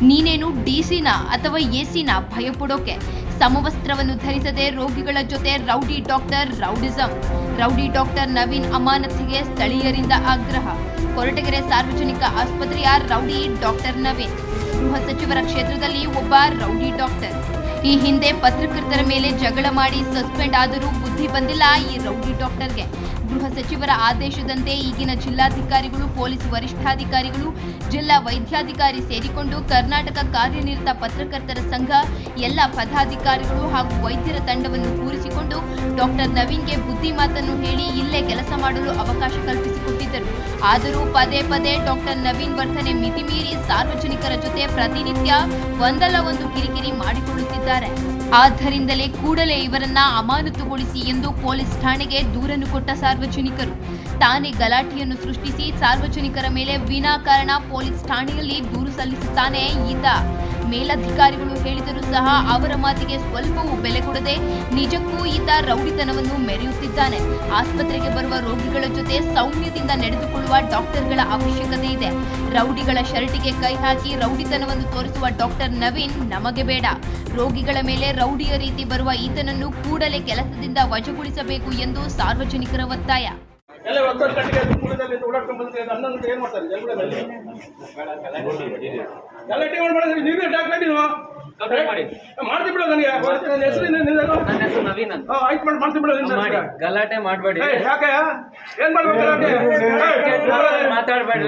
ನೀನೇನು ಡಿಸಿನ ಅಥವಾ ಎಸಿನ ಭಯಪಡೋಕೆ? ಸಮವಸ್ತ್ರವನ್ನು ಧರಿಸದೆ ರೋಗಿಗಳ ಜೊತೆ rowdy doctor rowdyism. Rowdy doctor Naveen ಅಮಾನತಿಗೆ ಸ್ಥಳೀಯರಿಂದ ಆಗ್ರಹ. ಕೊರಟಗೆರೆ ಸಾರ್ವಜನಿಕ ಆಸ್ಪತ್ರೆಯ ರೌಡಿ ಡಾಕ್ಟರ್ ನವೀನ್ ಗೃಹ ಸಚಿವರ ಕ್ಷೇತ್ರದಲ್ಲಿ ಒಬ್ಬ ರೌಡಿ ಡಾಕ್ಟರ್. ಈ ಹಿಂದೆ ಪತ್ರಕರ್ತರ ಮೇಲೆ ಜಗಳ ಮಾಡಿ ಸಸ್ಪೆಂಡ್ ಆದರೂ ಬುದ್ಧಿ ಬಂದಿಲ್ಲ ಈ ರೌಡಿ ಡಾಕ್ಟರ್ಗೆ. ಗೃಹ ಸಚಿವರ ಆದೇಶದಂತೆ ಈಗಿನ ಜಿಲ್ಲಾಧಿಕಾರಿಗಳು, ಪೊಲೀಸ್ ವರಿಷ್ಠಾಧಿಕಾರಿಗಳು, ಜಿಲ್ಲಾ ವೈದ್ಯಾಧಿಕಾರಿ ಸೇರಿಕೊಂಡು ಕರ್ನಾಟಕ ಕಾರ್ಯನಿರತ ಪತ್ರಕರ್ತರ ಸಂಘ ಎಲ್ಲ ಪದಾಧಿಕಾರಿಗಳು ಹಾಗೂ ವೈದ್ಯರ ತಂಡವನ್ನು ಕೂರಿಸಿಕೊಂಡು ಡಾಕ್ಟರ್ ನವೀನ್ಗೆ ಬುದ್ಧಿ ಮಾತನ್ನು ಹೇಳಿ ಇಲ್ಲೇ ಕೆಲಸ ಮಾಡಲು ಅವಕಾಶ ಕಲ್ಪಿಸಿಕೊಟ್ಟಿದ್ದರು. ಆದರೂ ಪದೇ ಪದೇ ಡಾಕ್ಟರ್ ನವೀನ್ ವರ್ತನೆ ಮಿತಿಮೀರಿ ಸಾರ್ವಜನಿಕರ ಜೊತೆ ಪ್ರತಿನಿತ್ಯ ಒಂದಲ್ಲ ಒಂದು ಕಿರಿಕಿರಿ ಮಾಡಿಕೊಳ್ಳುತ್ತಿದ್ದಾರೆ. ಆದ್ದರಿಂದಲೇ ಕೂಡಲೇ ಇವರನ್ನ ಅಮಾನತುಗೊಳಿಸಿ ಎಂದು ಪೊಲೀಸ್ ಠಾಣೆಗೆ ದೂರನ್ನು ಕೊಟ್ಟ ಸಾರ್ವಜನಿಕರು. ತಾನೇ ಗಲಾಟೆಯನ್ನು ಸೃಷ್ಟಿಸಿ ಸಾರ್ವಜನಿಕರ ಮೇಲೆ ವಿನಾಕಾರಣ ಪೊಲೀಸ್ ಠಾಣೆಯಲ್ಲಿ ದೂರು ಸಲ್ಲಿಸುತ್ತಾನೆ ಈತ. ಮೇಲಧಿಕಾರಿಗಳು ಹೇಳಿದರೂ ಸಹ ಅವರ ಮಾತಿಗೆ ಸ್ವಲ್ಪವೂ ಬೆಲೆ ಕೊಡದೆ ನಿಜಕ್ಕೂ ಈತ ರೌಡಿತನವನ್ನು ಮೆರೆಯುತ್ತಿದ್ದಾನೆ. ಆಸ್ಪತ್ರೆಗೆ ಬರುವ ರೋಗಿಗಳ ಜೊತೆ ಸೌಮ್ಯದಿಂದ ನಡೆದುಕೊಳ್ಳುವ ಡಾಕ್ಟರ್ಗಳ ಅವಶ್ಯಕತೆ ಇದೆ. ರೌಡಿಗಳ ಶರ್ಟಿಗೆ ಕೈ ಹಾಕಿ ರೌಡಿತನವನ್ನು ತೋರಿಸುವ ಡಾಕ್ಟರ್ ನವೀನ್ ನಮಗೆ ಬೇಡ. ರೋಗಿಗಳ ಮೇಲೆ ರೌಡಿಯ ರೀತಿ ಬರುವ ಈತನನ್ನು ಕೂಡಲೇ ಕೆಲಸದಿಂದ ವಜಾಗೊಳಿಸಬೇಕು ಎಂದು ಸಾರ್ವಜನಿಕರ ಒತ್ತಾಯ. ಗಲಾಟೆ ಮಾಡಬೇಡಿ, ಮಾತಾಡಬೇಡಿ.